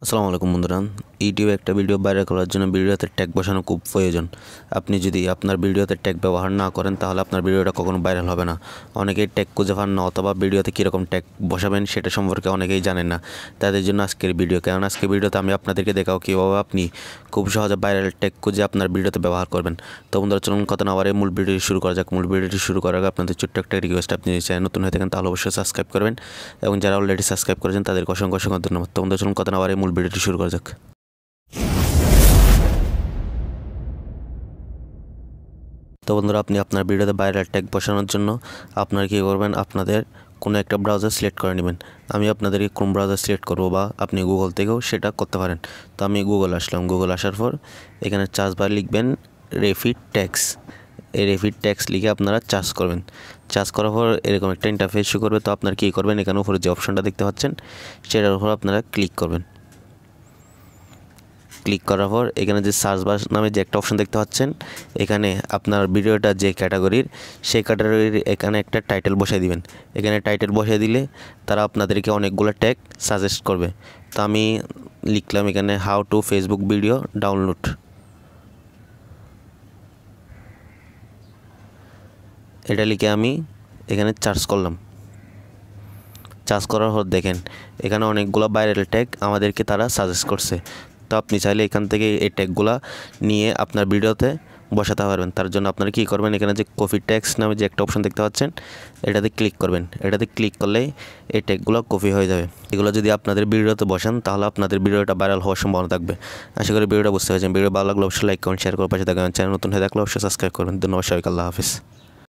আসসালামু আলাইকুম বন্ধুরা। ইউটিউবে একটা ভিডিও ভাইরাল করার জন্য ভিডিওতে ট্যাগ বসানো খুব প্রয়োজন। আপনি যদি আপনার ভিডিওতে ট্যাগ ব্যবহার না করেন তাহলে আপনার ভিডিওটা কখনো ভাইরাল হবে না। অনেকেই ট্যাগ খুঁজে পান না, অথবা ভিডিওতে কীরকম ট্যাগ বসাবেন সেটা সম্পর্কে অনেকেই জানেন না। তাদের জন্য আজকের ভিডিও, কারণ আজকের ভিডিওতে আমি আপনাদেরকে দেখাও কীভাবে আপনি খুব সহজে ভাইরাল ট্যাগ খুঁজে আপনার ভিডিওতে ব্যবহার করবেন। তো বন্ধুরা, চলুন কথা না বাড়িয়ে মূল ভিডিওটি শুরু করা যাক। মূল ভিডিওটি শুরু করার আগে আপনাদের ছোট্ট একটা রিকোয়েস্ট, আপনি যদি চ্যানেল নতুন হয়ে থাকেন তাহলে অবশ্যই সাবস্ক্রাইব করবেন, এবং যারা অলরেডি সাবস্ক্রাইব করেছেন তাদেরকে অসংখ্য অসংখ্য ধন্যবাদ। তো বন্ধুরা, চলুন কথা না বাড়িয়ে মূল ভিডিওটি শুরু করা যাক। তো বন্ধুরা, আপনি আপনার ভিডিওতে ভাইরাল ট্যাগ বসানোর জন্য আপনারা কী করবেন, আপনাদের কোনো একটা ব্রাউজার সিলেক্ট করে নেবেন। আমি আপনাদেরকে কোন ব্রাউজার সিলেক্ট করবো, বা আপনি গুগল থেকেও সেটা করতে পারেন। তো আমি গুগল আসলাম। গুগল আসার পর এখানে সার্চ বার লিখবেন রেফিট ট্যাক্স। এই রেফিট ট্যাক্স লিখে আপনারা চার্জ করবেন। চার্জ করার পর এরকম একটা ইন্টারফেস শো করবে। তো আপনারা কী করবেন, এখানে উপরে যে অপশনটা দেখতে পাচ্ছেন সেটার উপর আপনারা ক্লিক করবেন। ক্লিক করার পর এখানে যে সার্চ বার নামে যে একটা অপশন দেখতে পাচ্ছেন, এখানে আপনার ভিডিওটা যে ক্যাটাগরির, সেই ক্যাটাগরির এখানে একটা টাইটেল বসাই দিবেন। এখানে টাইটেল বসাই দিলে তারা আপনাদেরকে অনেকগুলো ট্যাগ সাজেস্ট করবে। তো আমি লিখলাম এখানে how to Facebook video download. এটা লিখে আমি এখানে সার্চ করলাম। সার্চ করার পর দেখেন এখানে অনেকগুলো ভাইরাল ট্যাগ আমাদেরকে তারা সাজেস্ট করছে। তো আপনি চাইলে এখান থেকে এই ট্যাগগুলো নিয়ে আপনার ভিডিওতে বসাতে পারবেন। তার জন্য আপনারা কী করবেন, এখানে যে কপি ট্যাক্স নামে যে একটা অপশন দেখতে পাচ্ছেন এটাতে ক্লিক করবেন। এটাতে ক্লিক করলেই এই ট্যাগগুলো কপি হয়ে যাবে। এগুলো যদি আপনাদের ভিডিওতে বসান তাহলে আপনাদের ভিডিওটা ভাইরাল হওয়ার সম্ভাবনা থাকবে। আশা করি ভিডিওটা বুঝতে পেরেছেন। ভিডিও ভালো লাগলে অবশ্যই লাইক করুন, শেয়ার করুন, পাশে থাকবেন। চ্যানেল নতুন হয়ে থাকলে অবশ্যই সাবস্ক্রাইব করবেন। ধন্যবাদ সবাইকে। আল্লাহ হাফিজ।